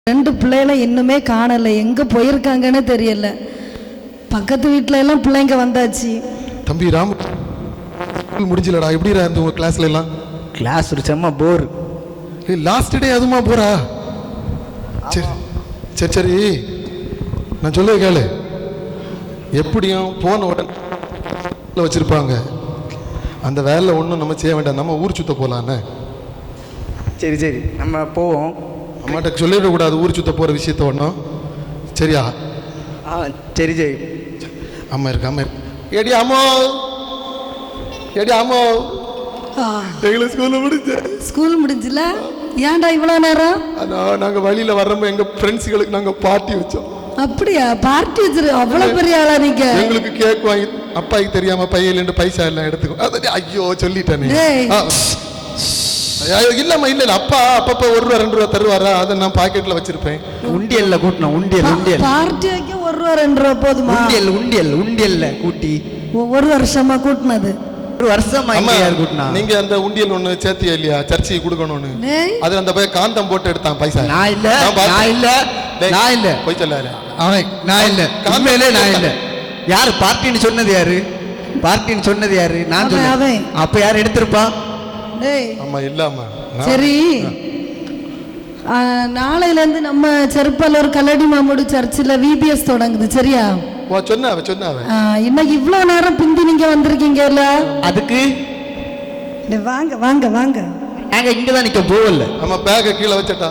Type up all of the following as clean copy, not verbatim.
2 பிள்ளைகளை இன்னுமே காணலை, எங்கே போயிருக்காங்கன்னு தெரியல. பக்கத்து வீட்டில எல்லாம் பிள்ளைங்க வந்தாச்சு. தம்பி ராம், முடிஞ்சலடா, எப்படி இருந்து உங்க கிளாஸ்ல எல்லாம்? கிளாஸ் ஒரு செம்ம போர். லாஸ்ட் டே அதுமா போறா? சரி சரி சரி, நான் சொல்ல கேளு. எப்படியும் போன உடனே வச்சிருப்பாங்க, அந்த வேலை ஒன்றும் நம்ம செய்ய வேண்டாம், நம்ம ஊர் சுத்த போகலான்னு. சரி சரி, நம்ம போவோம். அம்மாட்ட சொல்லிடக்கூடாது ஊர் சுத்த போகிற விஷயத்த ஒன்றும், சரியா? சரி சரி. அம்மா இருக்கு, அம்மா இருக்கு. ஏடி அம்மோ, ஏடி அம்மோ, எங்களுக்கு ஸ்கூல் முடிஞ்சுல? ஏன்டா இவ்வளோ நேரம்? அதான் நாங்கள் வழியில் வர்றப்ப எங்கள் ஃப்ரெண்ட்ஸுகளுக்கு நாங்கள் பார்ட்டி வச்சோம். அப்படியா? பார்ட்டி வச்சிரு? அவ்வளோ பெரிய ஆளா நீங்க? எங்களுக்கு கேக் வாங்கி அப்பாய்க்கு தெரியாம பையில பைசா எல்லாம் எடுத்துக்கோ. ஐயோ சொல்லிட்டேனே. இல்லம்மா, இல்ல இல்ல, அப்பா அப்பப்ப 1 ரூபா 2 ரூபா தருவாரா, அதை நான் பாக்கெட்ல வச்சிருப்பேன். உண்டியல்ல கூட்டணும். உண்டியல் பார்ட்டி வைக்க 1 ரூபா 2 ரூபா போதுமா? உண்டியல்ல கூட்டி 1 வருஷமா கூட்டினது. 1 வருஷமா யார் கூட்டினா? நீங்க அந்த உண்டியல் ஒண்ணு சேர்த்தியா இல்லையா, சர்ச்சைக்கு கொடுக்கணும்னு? அது அந்த பையன் காந்தம் போட்டு எடுத்தான் பைசா. நான் இல்ல போய் சொல்லாரு அவன். நான் இல்ல, உண்மையிலே நான் இல்ல. யாரு பார்ட்டின்னு சொன்னது? யாரு? நான் சொன்னேன். அப்ப யார் எடுத்திருப்பா? ஆமா இல்லாம. சரி, நாளையில இருந்து நம்ம செருப்பாலூர் கல்லடி மாமூடு சர்ச்சில் VBS தொடங்குது, சரியா? சொன்னாவ இன்னைக்கு இவ்வளவு நேரம் பிந்தி நீங்க வந்திருக்கீங்கல்ல, அதுக்கு வாங்க வாங்க வாங்க. நாங்க இங்கதான் நிக்க போகல. நம்ம பேக்க கீழே வச்சட்டா.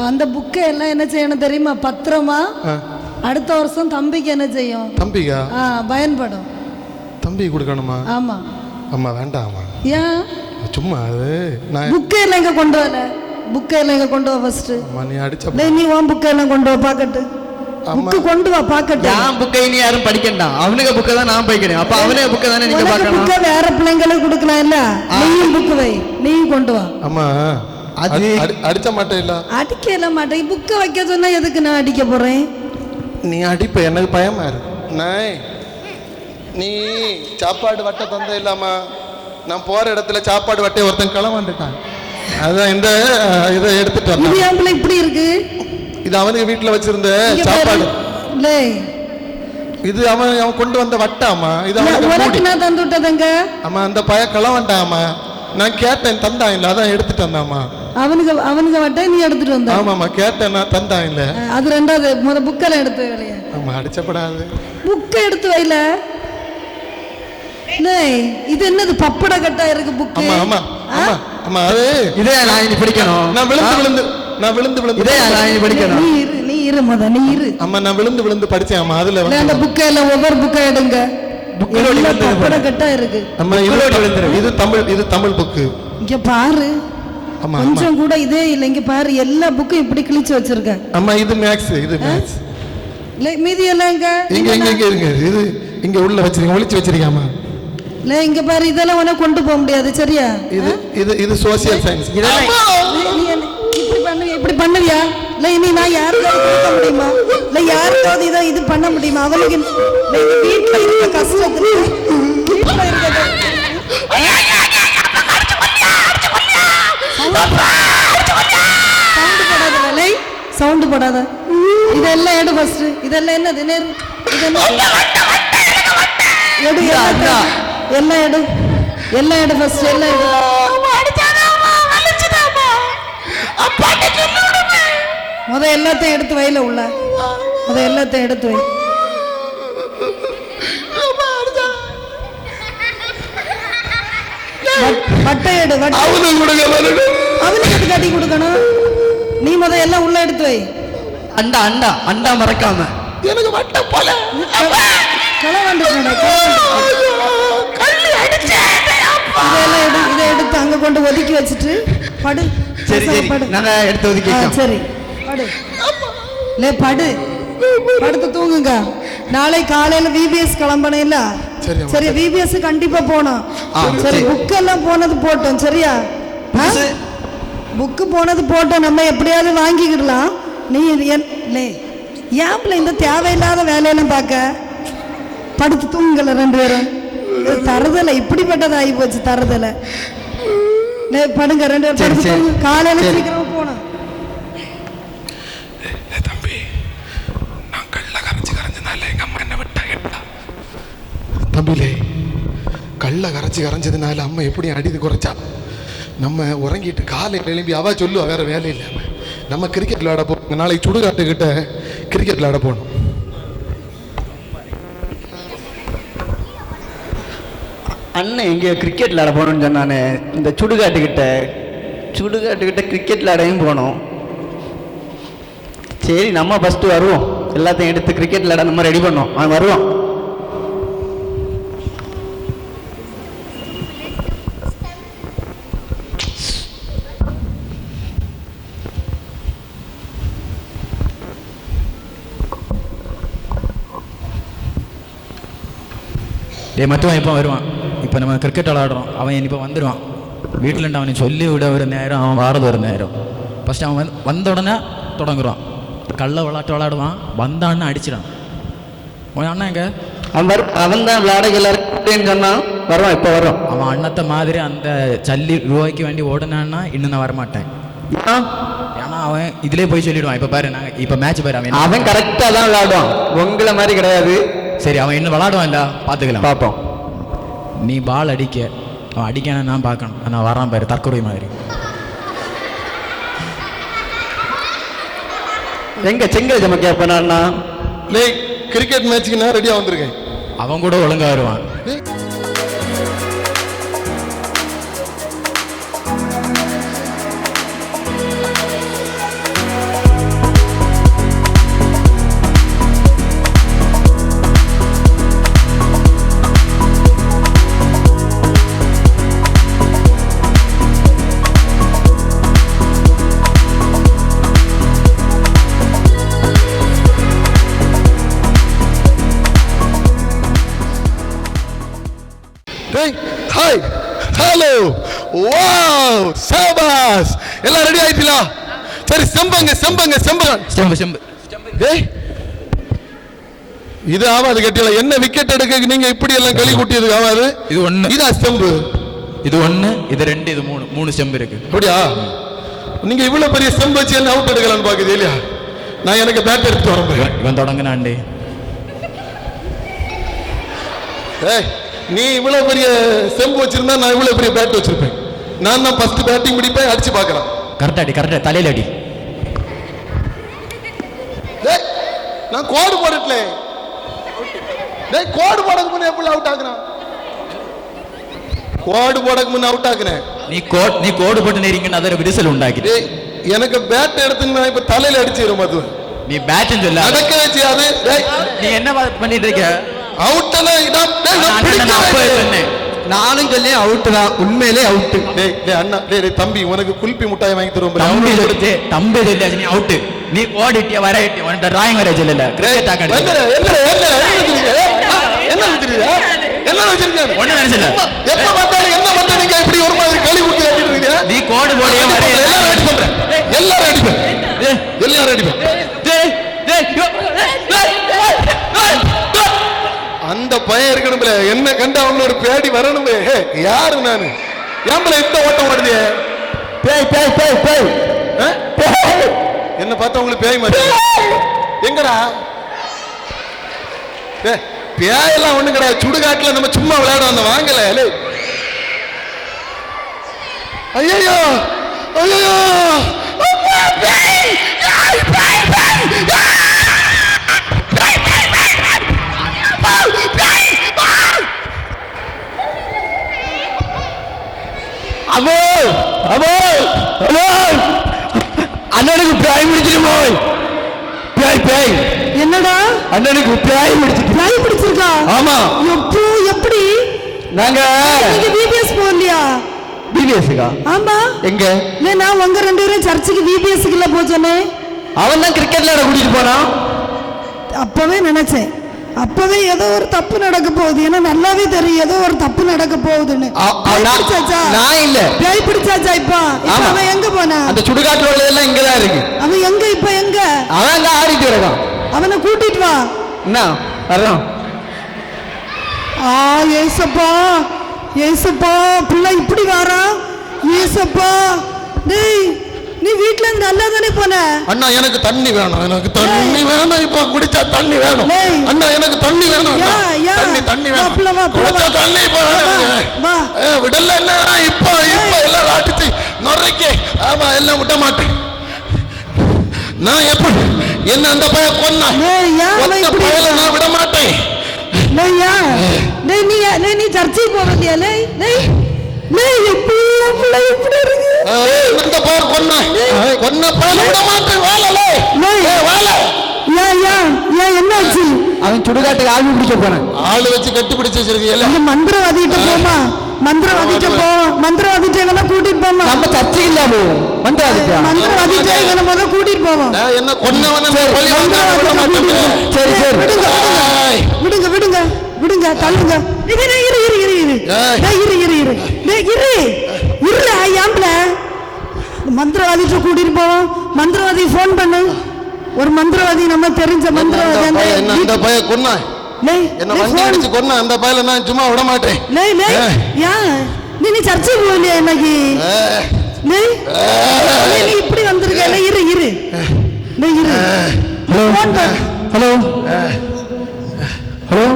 அந்த புக்கை எல்லாம் என்ன செய்யணும் தெரியுமா? பத்திரமா அடுத்த வருஷம் தம்பிக்கு என்ன செய்யும்? தம்பிக்கா பயன்படும். தம்பி கொடுக்கணுமா? ஆமா. அம்மா வேண்டாமா? ஏன்? சும்மா அது நான் புக்கை எல்லாம் இங்க கொண்டு வரல. புக்கை எல்லாம் இங்க கொண்டு வா ஃபர்ஸ்ட். நீ அடிச்ச நீ உன் புக்கை எல்லாம் கொண்டு வா பாக்கட்டு. புக்கு கொண்டு வா பாக்கட்டு. நான் புக்கை நீ யாரும் படிக்கண்டாம். அவனுக்கு புக்கை தான் நான் படிக்கிறேன். அப்ப அவனே புக்கை தானே நீங்க பார்க்கணும். புக்கை வேற பிள்ளைங்களுக்கு கொடுக்கலாம் இல்ல? நீயும் புக்கு வை, நீயும் கொண்டு வா. அம்மா அது அடிச்ச மாட்டே இல்ல? அடிக்கல மாட்டேன். புக்கை வைக்க சொன்னா எதுக்கு நான் அடிக்க போறேன்? நீ அடிப்ப, எனக்கு பயமா இருக்கு. நீ சாப்பாடு வட்டை தந்த இல்லாமா? நான் போற இடத்துல சாப்பாடு வட்டை ஒருத்தன் களவாண்டுட்டான். அதான் இந்த இதை எடுத்துட்டு வந்தான். இப்படி இருக்கு. இது அவனுக்கு வீட்டுல வச்சிருந்த சாப்பாடு. இது அவன் கொண்டு வந்த வட்டாமா? இது அவனுக்கு நான் தந்து விட்டதுங்க. ஆமா, அந்த பய களவாண்டாமா? நான் கேட்டேன், தந்தான் இல்ல, அதான் எடுத்துட்டு வந்தாமா. அவனுக்கு வட்டை நீ எடுத்துட்டு வந்த? ஆமாமா, கேட்டேன், நான் தந்தான் இல்ல. அது ரெண்டாவது. முத புக்கெல்லாம் எடுத்து வைலையா? ஆமா, அடிச்சப்படாது. புக்கை எடுத்து வைல. இது என்னது பப்பட கட்டா இருக்கு புக்கு? ஆமா ஆமா ஆமா, அது இதே நான் இனி படிக்கணும். நான் விழுந்து இதே நான் இனி படிக்கணும். நீ இரு முத, நீ இரு. ஆமா, நான் விழுந்து படிச்சேன். ஆமா, அதுல அந்த புக்கை எல்லாம் ஒவ்வொரு புக்கை எடுங்க. பப்பட கட்டா இருக்கு. இது தமிழ் புக்கு. இங்க பாரு, கொஞ்சம் கூட இதே இல்ல. இங்க பாரு, எல்லா புக்கும் இப்படி கிழிச்சு வச்சிருக்க. ஆமா, இது மேக்ஸ். மீதி எல்லாம் இது இங்க உள்ள வச்சிருக்கீங்க, ஒளிச்சு வச்சிருக்காமா? இங்க பாரு, இதெல்லாம் உன கொண்டு போக முடியாது, சரியா? இது சோசியல் சயின்ஸ். இப்படி பண்ணுவியா? இனி நான் யாருக்காவது கொடுக்க முடியுமா? யாருக்காவது இது பண்ண முடியுமா? அவளுக்கு வீட்டுல இருக்க கஷ்டத்துக்கு, வீட்டுல இருக்க சவுண்டு போடாத. இதெல்லாம் எடு ஃபர்ஸ்ட். இதெல்லாம் என்னது? எல்லாம் எடு ஃபர்ஸ்ட். எல்லாம் எடு. முத எல்லாத்தையும் எடுத்து வைல உள்ள. முத எல்லாத்தையும் எடுத்து வை. வட்டை எடு. அவனுக்கு கட்டி கொடுக்கணும். நீ முத எல்லாம் உள்ள எடுத்து வை. அண்டா மறக்காம. எனக்கு வட்டை போல இதை எடுத்து அங்க கொண்டு ஒதுக்கி வச்சுட்டு படு. சரி நாங்க எடுத்து ஒதுக்கி. சரி படு. படு, படுத்து தூங்குங்க. நாளை காலையில VBS கிளம்பணும் இல்ல? சரி, VBS கண்டிப்பா போனோம். சரி, புக்கெல்லாம் போனது போட்டோம், சரியா? புக்கு போனது போட்டோம், நம்ம எப்படியாவது வாங்கிக்கிடலாம். நீ ஏன்ல இந்த தேவையில்லாத வேலையெல்லாம் பார்க்க? படுத்து தூங்கல 2 பேரும். தருதலை இப்படிப்பட்டது ஆகி போச்சு. தருதலை படுங்க 2 பேரும். காலையில சீக்கிரம் போனோம். கள்ள கரைஞ்சதுனால அம்மா எப்படி அடித்து குறைச்சா. நம்ம உறங்கிட்டு காலையில் எழும்பி அவ சொல்லுவா வேற வேலை இல்லை, நம்ம கிரிக்கெட் விளையாட போகணும், நாளைக்கு சுடுகாட்டுக்கிட்ட கிரிக்கெட் விளையாட போகணும். அண்ணன் எங்கேயோ கிரிக்கெட் விளையாட போகணும்னு சொன்னானே, இந்த சுடுகாட்டுக்கிட்ட கிரிக்கெட் விளையாடையும் போனோம். சரி நம்ம ஃபஸ்ட்டு வருவோம், எல்லாத்தையும் எடுத்து கிரிக்கெட் விளையாட நம்ம ரெடி பண்ணோம். அவன் வருவான். மற்றவன் இப்போ வருவான். இப்போ நம்ம கிரிக்கெட் விளாடுறோம், அவன் இப்போ வந்துடுவான். வீட்டில் அவனை சொல்லி விட ஒரு நேரம், அவன் வாரது ஒரு நேரம். ஃபஸ்ட்டு அவன் வந்த உடனே தொடங்குறான். கள்ள விளாட்டு விளாடுவான், வந்தான்னு அடிச்சிடான். உன் அண்ணன் எங்க? அவன் தான் விளையாட எல்லாரும் சொன்னான், வருவான். இப்போ வரும். அவன் அண்ணத்தை மாதிரி அந்த சல்லி ரூபாய்க்கு வேண்டி ஓடுனான்னா இன்னும் நான் வரமாட்டேன். ஏன்னா அவன் இதிலே போய் சொல்லிடுவான். இப்போ பாரு, நாங்கள் இப்போ மேட்ச் பாரு, அவன் கரெக்டாக தான் விளையாடுவான், உங்களை மாதிரி கிடையாது. சரி, அவன் இன்னும் விளாடுவான் இல்லை, பார்த்துக்கலாம், பார்ப்போம். நீ பால் அடிக்க, அவன் அடிக்கான நான் பார்க்கணும். நான் வரான் பாரு, தற்கொலை மாதிரி. எங்க செங்கல் ஜம கேட்பேனா? கிரிக்கெட் மேட்சுக்கு நான் ரெடியாக வந்திருக்கேன். அவன் கூட ஒழுங்கா வருவான். ஹாய், ஹலோ, வாவ், சபாஸ், எல்லாம் ரெடி ஆயிட்டீங்களா? சரி, செம்பங்க. டேய், இது ஆவாது கேட்டீங்களா? என்ன விக்கெட் எடுக்க நீங்க இப்படி எல்லாம் களி கூட்டியது ஆவாது. இது ஒண்ணு, இதா ஸ்டெம்பு. இது ஒண்ணு, இது ரெண்டு, இது மூணு ஸ்டெம்பு இருக்கு. அப்படியா? நீங்க இவ்வளவு பெரிய ஸ்டெம்பு வச்சு என்ன அவுட் எடுக்கலாம்னு பாக்குது இல்லையா? நான் எனக்கு பேட் எடுத்து வரேன். இவன் தொடங்கினாண்டே. ஏய், நீ இவ்வளவு பெரிய செம்பு வச்சிருந்தா நான் இவ்வளவு பெரிய பேட் வச்சிருப்பேன். நான் தான் ஃபர்ஸ்ட் பேட்டிங் பிடிப்பேன், அடிச்சு பார்க்கலாம். கரெக்டா தலையில அடி. டேய், நான் கோடு போடட்டல. டேய், கோடு போடக்கு முன்ன எப்படி அவுட் ஆகுறான்? கோடு போடக்கு முன்ன அவுட் ஆகுறேன். நீ கோடு போட்டு நேரிங்கன்னு அதோட விரிசல் உண்டாக்கி. டேய், எனக்கு பேட் எடுத்து நான் இப்ப தலையில அடிச்சிரும். அது நீ பேட்னு சொல்ல நடக்க வச்சு. அது டேய், நீ என்ன பண்ணிட்டு இருக்க? அவுட்னா இதான். டேய், நான் பிடிச்சேன். நானும் சொல்லி அவுட் தான், உண்மையிலே அவுட். டேய் டேய் அண்ணா, டேய் தம்பி, உனக்கு குல்பி முட்டாய் வாங்கி தருவோம். தம்பி சொல்லி நீ அவுட். நீ ஓடிட்டியா வரைட்டியா? உன்கிட்ட டிராயிங் வரைய சொல்லல. கிரிக்கெட் ஆகாது. என்ன வச்சிருக்கீங்க? என்ன வச்சிருக்கீங்க? ஒண்ணு நினைச்சல. எப்ப பார்த்தாலும் என்ன பண்ண நீங்க இப்படி ஒரு மாதிரி களி குட்டி ஆட்டிட்டு இருக்கீங்க? நீ கோடு போடியே வரைய. எல்லாரும் ரெடி பண்றேன். எல்லாரும் ரெடி பண்ணு. எல்லாரும் ரெடி பண்ணு. அந்த பையன் இருக்கணும்ல, என்ன கண்டா அவனோட பேடி வரணுமே. யாரு நானு? ஏம்பல இந்த ஓட்டம் ஓடுது? என்ன பார்த்தா உங்களுக்கு பேய் மாதிரி எங்கடா? பேயெல்லாம் ஒண்ணு கிடையாது. சுடுகாட்டுல நம்ம சும்மா விளையாட வாங்கல. ஐயோ ஐயோ, அண்ணனுக்கு பேய் முடிச்சிருமோ? பேய் என்னடா அண்ணனுக்கு பேய் பிடிச்சிருக்கா? ஆமா. எப்படி? நாங்க விபிஎஸ் போகலையா? பிபிஎஸ்க்கா? ஆமா. எங்க? நான் உங்க ரெண்டு பேரும் சர்ச்சுக்கு விபிஎஸ்க்குள்ள போச்சனே. அவன் தான் கிரிக்கெட்ல கூட்டிட்டு போனான். அப்பவே நினைச்சேன், அப்பவே ஏதோ ஒரு தப்பு நடக்க போகுது. ஏன்னா நல்லாவே தெரியும் ஏதோ ஒரு தப்பு நடக்க போகுதுன்னு. நான் இல்ல, பேய் பிடிச்சாச்சா? இப்ப அவன் எங்க போனா? அந்த சுடுகாட்டுல உள்ளதெல்லாம் இங்கதான் இருக்கு. அவன் எங்க? இப்ப எங்க? அவன் அங்க ஆடிட்டு இருக்கான். அவனை கூட்டிட்டு வா. என்ன வர்றான்? ஏசப்பா, ஏசப்பா, பிள்ளை இப்படி வாரா? ஏசப்பா, டேய் நீ வீட்ல இருந்து நல்லா தானே போன? அண்ணா எனக்கு தண்ணி வேணும், எனக்கு தண்ணி வேணும், இப்ப குடிச்சா தண்ணி வேணும். அண்ணா எனக்கு தண்ணி வேணும், தண்ணி தண்ணி வேணும், குடிச்சா தண்ணி இப்ப விடல. என்ன இப்ப எல்லாம் அடிச்சு நொறைக்கு ஆமா எல்லாம் விட மாட்டேன். நான் எப்படி என்ன அந்த பையன் கொன்னா பையல நான் விட மாட்டேன். நீ சர்ச்சைக்கு போவதியா? என்னாச்சு? அவன் சுடுகாட்டுக்கு ஆள் பிடிச்ச போறான். ஆளு வச்சு கட்டி பிடிச்சு வச்சிருக்கீங்க. மந்திரவாதிட்ட போமா, மந்திரவாதிட்ட போ, மந்திரவாதிட்ட எங்கன்னா கூட்டிட்டு போமா. நம்ம சர்ச்சை இல்ல மந்திரவாதிட்ட எங்கன்னா முத கூட்டிட்டு போவோம். என்ன கொன்னவன சரி சரி விடுங்க விடுங்க விடுங்க, தள்ளுங்க. மந்திரவாதிட்ட கூட்டிட்டு போவோம். மந்திரவாதி போன் பண்ணு. ஒரு மந்திரவாதி நம்ம தெரிஞ்ச மந்திரவாதி. அந்த பையன் கொன்னா என்ன வண்டி அடிச்சு கொன்னா அந்த பையல நான் சும்மா விட மாட்டேன். நீ சர்ச்சைக்கு போகலையா இன்னைக்கு? நீ இப்படி வந்திருக்க. இரு இரு இரு. ஹலோ ஹலோ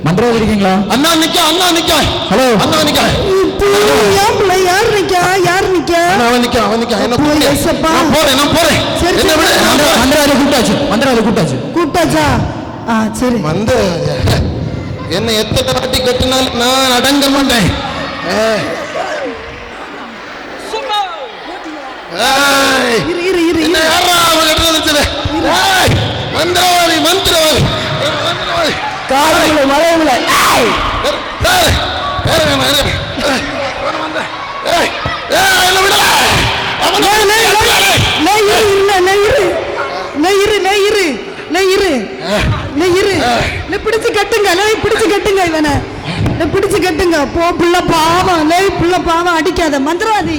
மந்திரவாதி இருக்கீங்களா? அண்ணா நிக்க, அண்ணா நிக்க. ஹலோ அண்ணா நிக்க. யார் நிக்க? யார் நிக்க? அவன் நிக்க, அவன் நிக்க. என்ன போறேன், நான் போறேன். என்ன விட. மந்திரவாதி கூட்டாச்சு, மந்திரவாதி கூட்டாச்சு. கூட்டாச்சா? சரி. என்ன எத்தனை வாட்டி கட்டினாலும் நான் அடங்க மாட்டேன். மந்திரவாதி மந்திரவாதி காலையில மழையில பிடிச்சு கட்டுங்க, பிடிச்சு கட்டுங்க, இவனை பிடிச்சு கட்டுங்க. போ புள்ள பாவம், புள்ள பாவம். அடிக்காத மந்திரவாதி,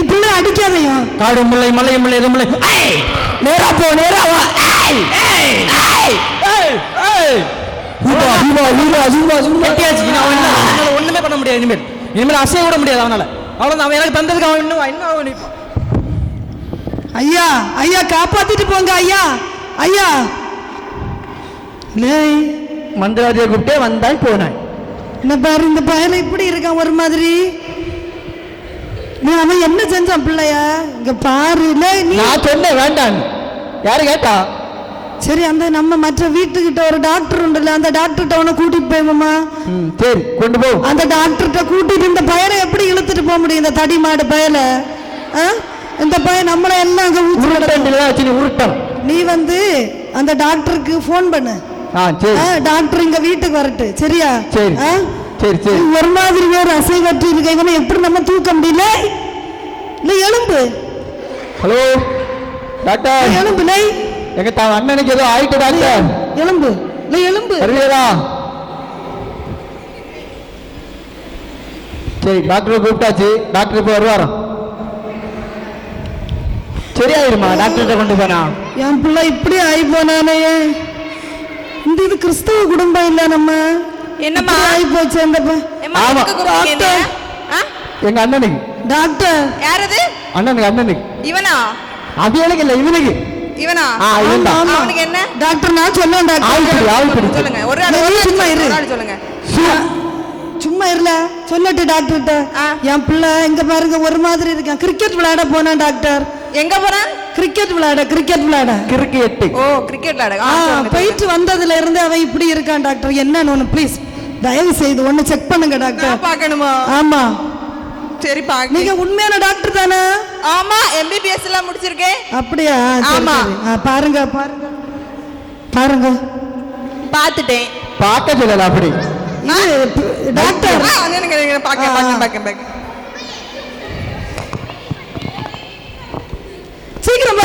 பிள்ளை அடிக்காதையா. காடு முல்லை மலை முல்லை இது முல்லை. நேரா போ, நேரா வா. ஒண்ணுமே பண்ண முடியாது. இனிமேல் இனிமேல் அசைய விட முடியாது அவனால. அவ்வளவுதான். அவன் எனக்கு தந்ததுக்கு அவன் இன்னும் ஐயா ஐயா காப்பாத்திட்டு போங்க ஐயா. ஐயா மந்திரவாதியை கூப்பிட்டே வந்தாய் போனாய். என்ன பாரு, இந்த பையன் இப்படி இருக்கான் ஒரு மாதிரி. அவன் என்ன செஞ்சான் பிள்ளையா? இங்க பாரு. நான் சொன்னேன் வேண்டாம். யாரு கேட்டா? சரி, அந்த நம்ம மற்ற வீட்டுக்கிட்ட ஒரு டாக்டர் உண்டுல்ல, அந்த டாக்டர்கிட்ட உன கூட்டிட்டு போவோமா? சரி கொண்டு போ. அந்த டாக்டர்கிட்ட கூட்டிட்டு இந்த பையனை எப்படி இழுத்துட்டு போக முடியும்? இந்த தடி மாடு பயல. இந்த பையன் நம்மளை எல்லாம் அங்க உருட்டம். நீ வந்து அந்த டாக்டருக்கு போன் பண்ணு. டாக்டர் இங்க வீட்டுக்கு வரட்டு. சரியா? சரி சரி சரி. ஒரு மாதிரி வேற அசைவற்று இருக்க. இவனை எப்படி நம்ம தூக்க முடியல? இல்ல எலும்பு. Hello doctor. எலும்பு இல்லை. எங்க அண்ணனுக்கு ஏதோ ஆயிட்டு டாக்டர். எலும்பு இல்லை, எலும்பு. வருவீரா? சரி டாக்டர் கூப்பிட்டாச்சு. டாக்டர் இப்போ வருவாராம். சரியாயிருமா? டாக்டர்கிட்ட கொண்டு போனா. என் பிள்ளை இப்படி ஆகி போனானே. இந்த இது கிறிஸ்தவ குடும்பம் இல்ல. நம்ம என்னம்மா ஆகி போச்சு. ஆமா எங்க அண்ணனுக்கு. டாக்டர் யாரது? அண்ணனுக்கு. இவனா? அவியலுக்கு இல்ல, இவனுக்கு. இவனா? அவனுக்கு என்ன டாக்டர்? நான் சொல்லுவேன் டாக்டர். சொல்லுங்க. ஒரு ஆள் சும்மா இரு. சொல்லுங்க. சும்மா இருல சொல்லட்டு டாக்டர்கிட்ட. என் பிள்ளை இங்க பாருங்க ஒரு மாதிரி இருக்கான். கிரிக்கெட் விளையாட போனான் டாக்டர். எங்க போறான்? கிரிக்கெட் விளையாட. ஓ கிரிக்கெட் விளையாட. போயிட்டு வந்ததுல இருந்து அவன் இப்படி இருக்கான் டாக்டர். என்னன்னு ப்ளீஸ் தயவு செய்து ஒன்னு செக் பண்ணுங்க டாக்டர். பார்க்கணுமா? ஆமா. சரி பாக்க. நீங்க உண்மையான டாக்டர் தானே? ஆமா, MBBS எல்லாம் முடிச்சிருக்கேன். அப்படியா? ஆமா. பாருங்க பாத்துட்டேன். பார்க்க சொல்லல அப்படி. டாக்டர் பாக்க சீக்கிரம்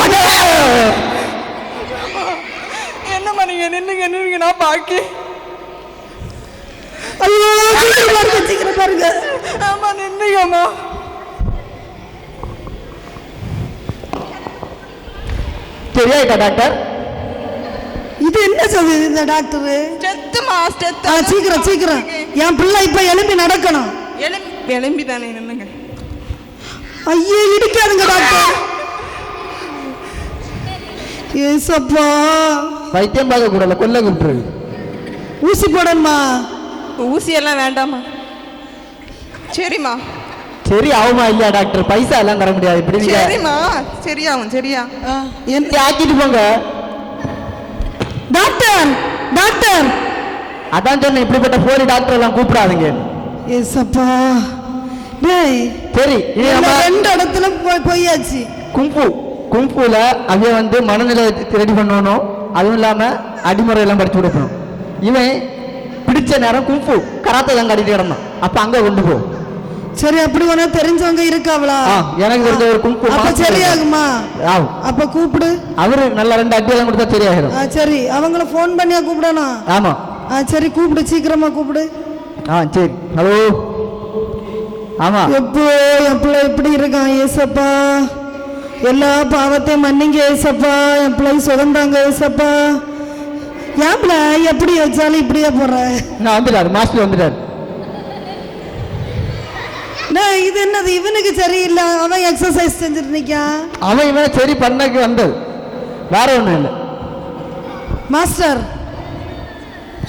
என்னம்மா நீங்க நின்னுங்க நான் பாக்கி. ஐயோ சீக்கிரம் பாருங்க. ஆமா நின்னுங்கம்மா. சரியாயிட்டா டாக்டர்? இது என்ன சொல்லுது இந்த டாக்டர்? சீக்கிரம் என் பிள்ளை இப்ப எழும்பி நடக்கணும். எழும்பி தானே நின்னுங்க. ஐயே இடிக்காதுங்க டாக்டர். ஏசப்பா, வைத்தியம் பார்க்க கூடல, கொல்ல கூப்பிட்டுரு. ஊசி போடணுமா? ஊசியெல்லாம் வேண்டாமா? சரிம்மா சரி ஆகுமா இல்லையா டாக்டர்? பைசா எல்லாம் தர முடியாது. இப்படி சரிம்மா சரியாகும். சரியா என்ன ஆக்கிட்டு போங்க டாக்டர். டாக்டர் அதான் சொன்னேன், இப்படிப்பட்ட போலி டாக்டர் எல்லாம் கூப்பிடாதீங்க. ஏசப்பா, டேய் சரி இனி நம்ம ரெண்டு இடத்துல போயாச்சு. கும்புல அவைய வந்து மனநிலை ரெடி பண்ணணும். அதுவும் இல்லாம அடிமுறை எல்லாம் படிச்சு கொடுக்கணும். இவன் பிடிச்ச நேரம் கும்பு கராத்தை தான் கட்டிட்டு கிடந்தான். அப்ப அங்க கொண்டு போ. சரி, அப்படி ஒண்ணு தெரிஞ்சவங்க இருக்காவளா? எனக்கு தெரிஞ்ச ஒரு கும்பு. அப்ப சரியாகுமா? அப்ப கூப்பிடு. அவரு நல்ல 2 அடி எல்லாம் கொடுத்தா சரியாயிரும். சரி, அவங்கள போன் பண்ணியா கூப்பிடணும்? ஆமா. சரி கூப்பிடு, சீக்கிரமா கூப்பிடு. சரி. ஹலோ. ஆமா. எப்போ என் பிள்ளை எப்படி இருக்கான் ஏசப்பா? எல்லா பாவத்தையும் மன்னிங்க ஏசப்பா. என் பிள்ளை சுதந்தாங்க ஏசப்பா. என் பிள்ளை எப்படி வச்சாலும் இப்படியே போற. நான் வந்துட்டாரு, மாஸ்டர் வந்துட்டாரு. இது என்னது? இவனுக்கு சரியில்லை, அவன் எக்ஸசைஸ் செஞ்சுட்டு நிக்கான். அவன் இவன் சரி பண்ணக்கு வந்தது, வேற ஒண்ணும் இல்லை. மாஸ்டர்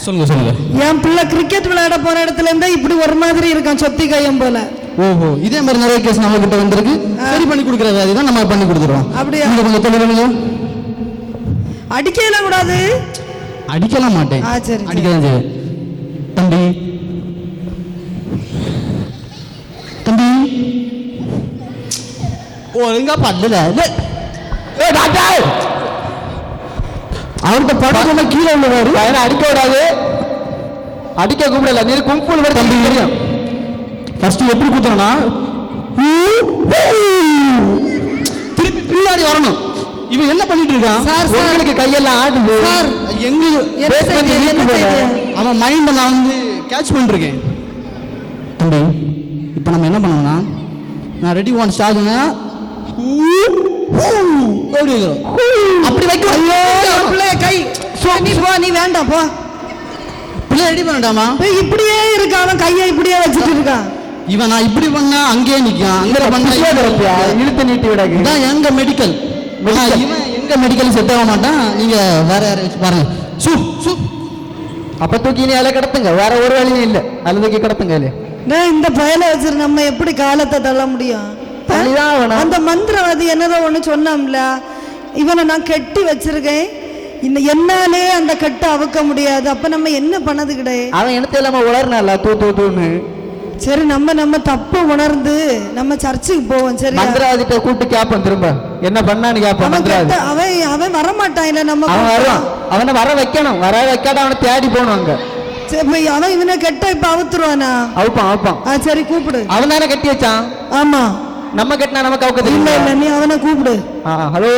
சொல்லுங்க சொல்லுங்க. என் பிள்ளை கிரிக்கெட் விளையாட போற இடத்துல இருந்தா இப்படி ஒரு மாதிரி இருக்கான், சொத்தி கையம் போல. ஓஹோ, இதே மாதிரி நிறைய கேஸ் நம்ம கிட்ட வந்திருக்கு. சரி பண்ணி கொடுக்குற வேலை தான் நம்ம பண்ணி கொடுத்துருவோம். அப்படியா? கொஞ்சம் சொல்லுங்க. அடிக்கலாம் கூடாது. அடிக்கலாம் மாட்டேன். சரி, அடிக்கலாம். சரி தம்பி, தம்பி ஒழுங்கா பண்ணல. அவருக்கு படம் கீழே உள்ளவாரு. பையனை அடிக்க விடாது, அடிக்க கூப்பிடல. நீ கும்பல் வர தம்பி தெரியும். ஃபர்ஸ்ட் எப்படி கூத்தனா திருப்பி பின்னாடி வரணும். இவன் என்ன பண்ணிட்டு இருக்கான்? உங்களுக்கு கையெல்லாம் ஆடுது. அவன் மைண்ட நான் வந்து கேட்ச் பண்ணிருக்கேன். தம்பி, இப்போ நம்ம என்ன பண்ணோம்னா, நான் ரெடி ஒன் ஸ்டார்ட்னா அப்படி வைக்க. கை நீ போ, நீ வேண்டாம் போ. பிள்ளை ரெடி பண்ணட்டாமா? இப்படியே இருக்கான், அவன் கையை இப்படியே வச்சுட்டு இருக்கான். இவன் நான் இப்படி பண்ணா அங்கேயே நிற்கான், அங்கே பண்ணா இழுத்து நீட்டி விட. இதான் எங்க மெடிக்கல். இவன் எங்க மெடிக்கல் செட் ஆக மாட்டான். நீங்க வேற யாரை வச்சு பாருங்க. சூ சூ. அப்ப தூக்கி நீ அதில் கிடத்துங்க, வேற ஒரு வேலையும் இல்லை. அதில் தூக்கி கிடத்துங்க. இல்லையா இந்த பயலை வச்சு நம்ம எப்படி காலத்தை தள்ள முடியும்? அந்த மந்திரவாதி என்னதோ ஒண்ணு சொன்னாம்ல, இவனை நான் கெட்டி வச்சிருக்கேன், என்னாலே அந்த கட்டை அவுக்க முடியாது. அப்ப நம்ம என்ன பண்ணது கிடையாது. அவன் எனக்கு இல்லாம உளர்னால தூ தூ தூன்னு. சரி, நம்ம தப்பு உணர்ந்து நம்ம சர்ச்சுக்கு போவோம். சரி, மந்திரவாதிட்ட கூட்டு கேப்போம். திரும்ப என்ன பண்ணான்னு கேப்போம். மந்திரவாதி அவன் வரமாட்டான். இல்ல நம்ம அவன் வருவான். அவனை வர வைக்கணும். வர வைக்காத அவனை தேடி போகணும். அங்க அவன் இவனை கெட்ட இப்ப அவுத்துருவானா? அவுப்பான். சரி கூப்பிடு. அவன் தானே கட்டி வச்சான். ஆமா, நம்ம கட்டினா நமக்கு அவுக்க இல்ல இல்ல, நீ அவனை கூப்பிடு. ஹலோ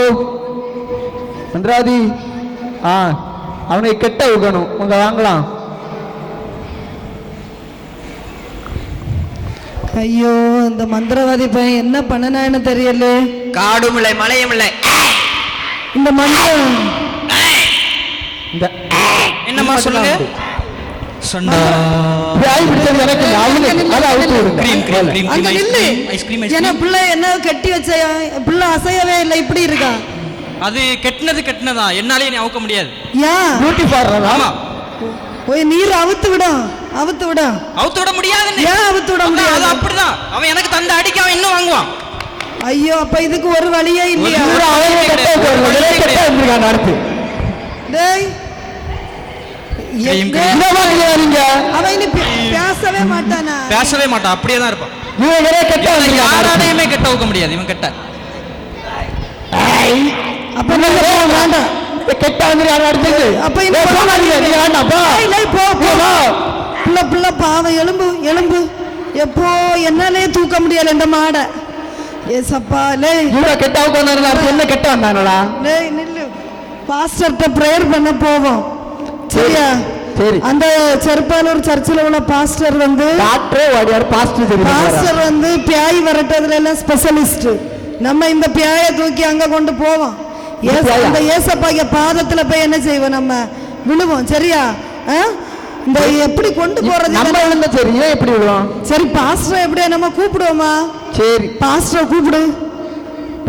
மந்திரவாதி, அவனை கெட்ட அவுக்கணும். உங்க வாங்கலாம். ஐயோ, இந்த மந்திரவாதி பையன் என்ன பண்ணனான்னு தெரியல. காடும் இல்லை மலையும் இல்லை. இந்த மந்திரம் என்னமா சொல்லுங்க? பிள்ளை என்ன கட்டி வச்ச பிள்ளை அசையவே இல்லை, இப்படி இருக்கா? அது கெட்டினதா, என்னாலே நீ அவுக்க முடியாது. நீர் அவுத்து விட முடியாது. ஏன் அவுத்து விட முடியாது? அப்படிதான் அவன் எனக்கு தந்த அடிக்க அவன் இன்னும் வாங்குவான். ஐயோ, அப்ப இதுக்கு ஒரு வழியே இல்லையா? பேசவே மாட்டான், அப்படியே தான் இருப்பான். யாராலையுமே கெட்ட அவுக்க முடியாது. இவன் கெட்ட அப்ப வேண்டாம். கெட்ட வந்து அப்ப பிள்ளை பாவம். எலும்பு எப்போ என்னாலே தூக்க முடியல இந்த மாடை. ஏசப்பா, கெட்ட என்ன கெட்ட வந்தானடா? நில்லு, பாஸ்டர்ட்ட பிரேயர் பண்ண போவோம். சரியா? சரி. அந்த செருப்பாலூர் சர்ச்சில் உள்ள பாஸ்டர் வந்து பாஸ்டர் வந்து பியாய் வரட்டதுல எல்லாம் ஸ்பெஷலிஸ்ட். நம்ம இந்த பியாயை தூக்கி அங்க கொண்டு போவோம். இந்த ஏசப்பாய பாதத்துல போய் என்ன செய்வோம்? நம்ம விழுவோம். சரியா? இந்த எப்படி கொண்டு போறது? சரி, எப்படி விடுவோம்? சரி, பாஸ்டர் எப்படியா நம்ம கூப்பிடுவோமா? சரி பாஸ்டரை கூப்பிடு.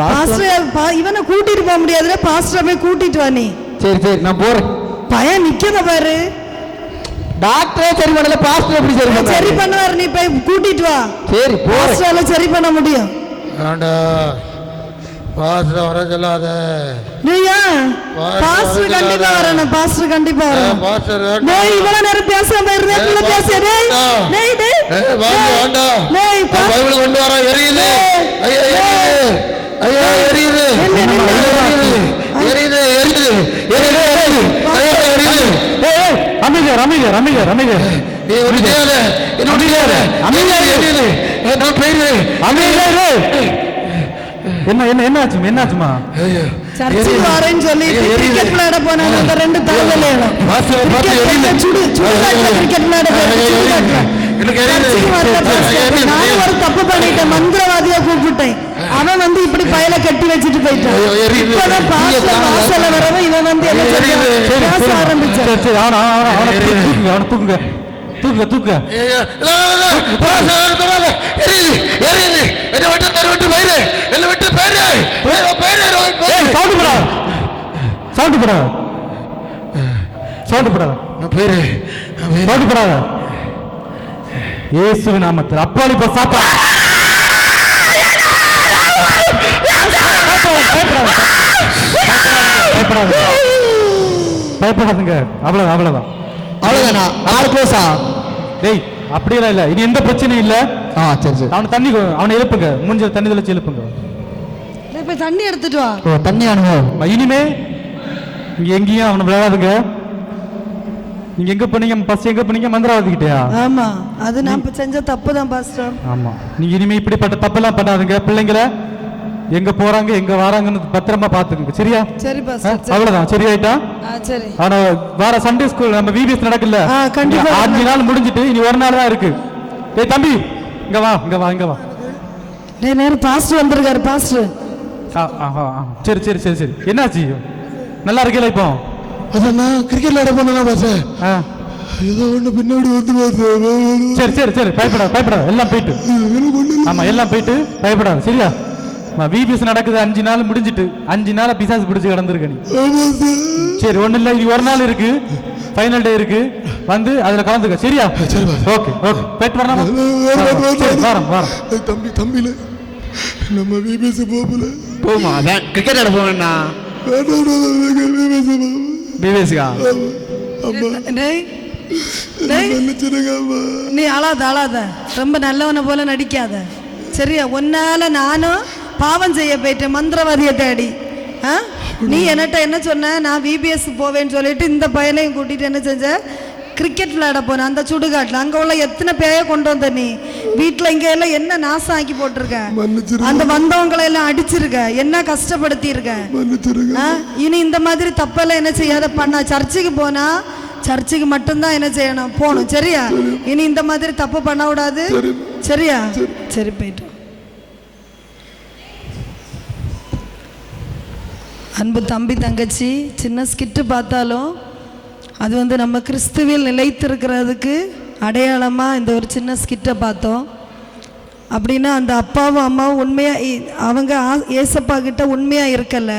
பாஸ்டர் இவனை கூட்டிட்டு போக முடியாதுல, பாஸ்டரை போய் கூட்டிட்டு வா நீ. சரி சரி நான் போறேன். பையன் நிக்கத பாரு. டாக்டரே சரி பண்ணல, பாஸ்டர் எப்படி சரி பண்ண? சரி பண்ணுவார், நீ போய் கூட்டிட்டு வா. சரி போறேன். பாஸ்டரால சரி பண்ண முடியும். ஆண்டா பாஸ்டர் வர சொல்லாத. நீயா பாஸ்டர் கண்டிப்பா வரணும், பாஸ்டர் கண்டிப்பா வரணும். பாஸ்டர் டேய் இவ்வளவு நேரம் பேசாம இருந்தேன்ல, பேசு டேய். டேய் டேய் வாண்டா டேய் பைபிள் கொண்டு வர எரியுது. ஐயா எரியுது, ஐயா எரியுது, எரியுது, எரியுது, எரியுது, ஐயா எரியுது. அமைதியார் அமைதியார் அமைதியார் அமைதியார். நீ ஒரு தேவல என்னோட தேவல அமைதியார் எரியுது. நான் பேரு அமைதியார். என்ன என்ன என்னாச்சு என்னாச்சுமா? சர்ச்சுக்கு வரேன்னு சொல்லி கிரிக்கெட் விளையாட போனாங்க அந்த ரெண்டு தலைவலையும். பாஸ்டர் பாத்து எரியுது. சுடு கிரிக்கெட் விளையாட போறாங்க. எனக்கு எரியுது. நான் ஒரு தப்பு பண்ணிட்டேன், மந்திரவாதியா கூப்பிட்டேன். அவன் வந்து இப்படி பயல கட்டி வச்சுட்டு போயிட்டான். இப்பதான் பாஸ்டர் வாசல்ல வரவும் இவன் வந்து என்ன பேச ஆரம்பிச்சான். சரி சரி அவனை தூக்குங்க தூக்குங்க தூக்குங்க. எரியுது, எரியுது. என்ன விட்டு தர விட்டு பயிரு, என்ன விட்டு பயிரு, சவுண்டு போடாத சவுண்டு போடாத பேரு சவுண்டு போடாத. இயேசுவின் நாமத்தில் அப்பாலி சாப்பா. பயப்படாதுங்க. அவ்வளவுதான் அவ்வளவுதான் அவ்வளவுதானா? ஆறு க்ளோஸா? டேய் அப்படியெல்லாம் இல்ல, இனி எந்த பிரச்சனையும் இல்ல. சரி சரி அவனை தண்ணி அவனை எழுப்புங்க, மூஞ்சில தண்ணி தெளிச்சு எழுப்புங்க. போய் தண்ணி எடுத்துட்டு வா. ஓ தண்ணி ஆனுங்க. இனிமே இங்க எங்கேயும் அவனை விளையாடுங்க. நீங்க எங்க பண்ணீங்க ஃபர்ஸ்ட்? எங்க பண்ணீங்க? மந்திரவாதிக்கிட்டயா? ஆமா, அது நான் செஞ்ச தப்பு தான் பாஸ்டர். ஆமா, நீங்க இனிமே இப்படிப்பட்ட தப்பெல்லாம் பண்ணாதுங்க. பிள்ளைங்களை எங்க போறாங்க எங்க வராங்கன்னு பத்திரமா பாத்துக்கங்க, சரியா? சரி பாஸ்டர். அவ்வளவுதான், சரியாயிட்டா? சரி. ஆனா வார சண்டே ஸ்கூல் நம்ம விபிஎஸ் நடக்கல, கண்டிப்பா 5 நாள் முடிஞ்சிட்டு இனி ஒரு நாள் தான் இருக்கு. டேய் தம்பி இங்க வா இங்க வா இங்க வா. டேய் நேரா பாஸ்டர் வந்திருக்காரு பாஸ்டர். சரி சரி சரி சரி என்னாச்சு? நல்லா இருக்கீங்களா இப்போ? அதான் நான் கிரிக்கெட் விளையாட போனா பாஸ்டர், ஏதோ ஒண்ணு பின்னாடி வந்து பாஸ்டர். சரி சரி சரி பயப்படாத பயப்படாத, எல்லாம் போயிட்டு. ஆமா எல்லாம் போயிட்டு பயப்படாத, சரியா? விபிஎஸ் நடக்குது, 5 நாள் முடிஞ்சிட்டு 5 நாள் பிசாசு பிடிச்சு கிடந்திருக்க நீ. சரி ஒண்ணு இல்ல, இது ஒரு நாள் இருக்கு, ஃபைனல் டே இருக்கு, வந்து அதுல கலந்துக்க, சரியா? ஓகே ஓகே போயிட்டு வரலாமா? வாரம் வாரம். தம்பி தம்பில நம்ம விபிஎஸ் போகல போமா, அதான் கிரிக்கெட் ஆட போவேண்ணா. விபிஎஸ்கா? டேய் டேய் நீ அழாத அழாத, ரொம்ப நல்லவனை போல நடிக்காத, சரியா? உன்னால நானும் பாவம் செய்ய போயிட்டேன், மந்திரவாதியை தேடி. நீ என்கிட்ட என்ன சொன்ன? நான் விபிஎஸ் போவேன்னு சொல்லிட்டு இந்த பையனையும் கூட்டிட்டு என்ன செஞ்ச? கிரிக்கெட் விளையாட போனேன் அந்த சுடுகாட்டில். அங்கே உள்ள எத்தனை பேய கொண்டு வந்த நீ வீட்டில் இங்கே எல்லாம் என்ன நாசம் ஆக்கி போட்டிருக்க, அந்த வந்தவங்களை எல்லாம் அடிச்சிருக்க, என்ன கஷ்டப்படுத்தி இருக்க. இனி இந்த மாதிரி தப்பெல்லாம் என்ன செய்யாத பண்ணா. சர்ச்சுக்கு போனா சர்ச்சுக்கு மட்டும்தான் என்ன செய்யணும், போகணும், சரியா? இனி இந்த மாதிரி தப்பு பண்ண விடாது, சரியா? சரி போயிட்டு. அன்பு தம்பி தங்கச்சி, சின்ன ஸ்கிட்டு பார்த்தாலும் அது வந்து நம்ம கிறிஸ்துவில் நிலைத்திருக்கிறதுக்கு அடையாளமாக இந்த ஒரு சின்ன ஸ்கிட்டை பார்த்தோம். அப்படின்னா அந்த அப்பாவும் அம்மாவும் உண்மையாக அவங்க ஏசப்பா கிட்ட உண்மையாக இருக்கல.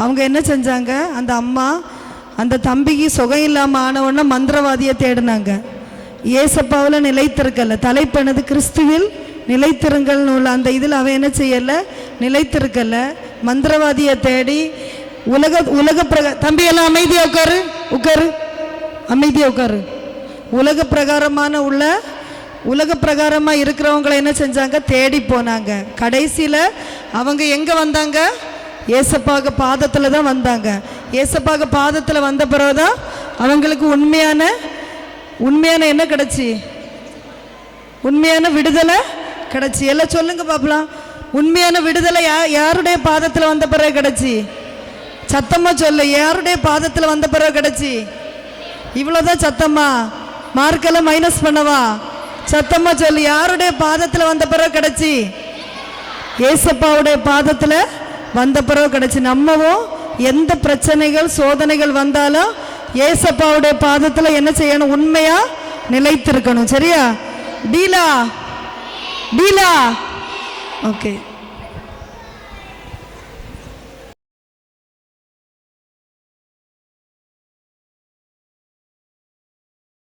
அவங்க என்ன செஞ்சாங்க? அந்த அம்மா அந்த தம்பிக்கு சுகம் இல்லாமல் ஆனவொன்னே மந்திரவாதியை தேடினாங்க. ஏசப்பாவில் நிலைத்திருக்கல. தலைப்பனது கிறிஸ்துவில் நிலைத்திருங்கள்னு உள்ள அந்த இதில் அவன் என்ன செய்யலை, நிலைத்திருக்கல. மந்திரவாதியை தேடி உலக தம்பி எல்லாம் அமைதியாக உட்காரு உட்காரு அமைதியாக உட்காரு. உலக பிரகாரமாக இருக்கிறவங்களை என்ன செஞ்சாங்க? தேடி போனாங்க. கடைசியில் அவங்க எங்கே வந்தாங்க? ஏசப்பாக பாதத்தில் தான் வந்தாங்க. ஏசப்பாக பாதத்தில் வந்த பிறகுதான் அவங்களுக்கு உண்மையான என்ன கிடச்சி? உண்மையான விடுதலை கிடச்சி. எல்லாம் சொல்லுங்க பாப்பலாம். உண்மையான விடுதலை யாருடைய பாதத்தில் வந்த பிறகு கிடச்சி? சத்தமா சொல்லு, யாருடைய பாதத்தில் வந்த பிறகு கிடச்சி? இவ்வளோதான் சத்தமா? மார்க்கெல்லாம் மைனஸ் பண்ணவா? சத்தமா சொல்லு, யாருடைய பாதத்தில் வந்த பிறகு கிடச்சி? ஏசப்பாவுடைய பாதத்தில் வந்த பிறகு கிடச்சி. நம்மவும் எந்த பிரச்சனைகள் சோதனைகள் வந்தாலும் ஏசப்பாவுடைய பாதத்தில் என்ன செய்யணும்? உண்மையாக நிலைத்திருக்கணும், சரியா? டீலா டீலா ஓகே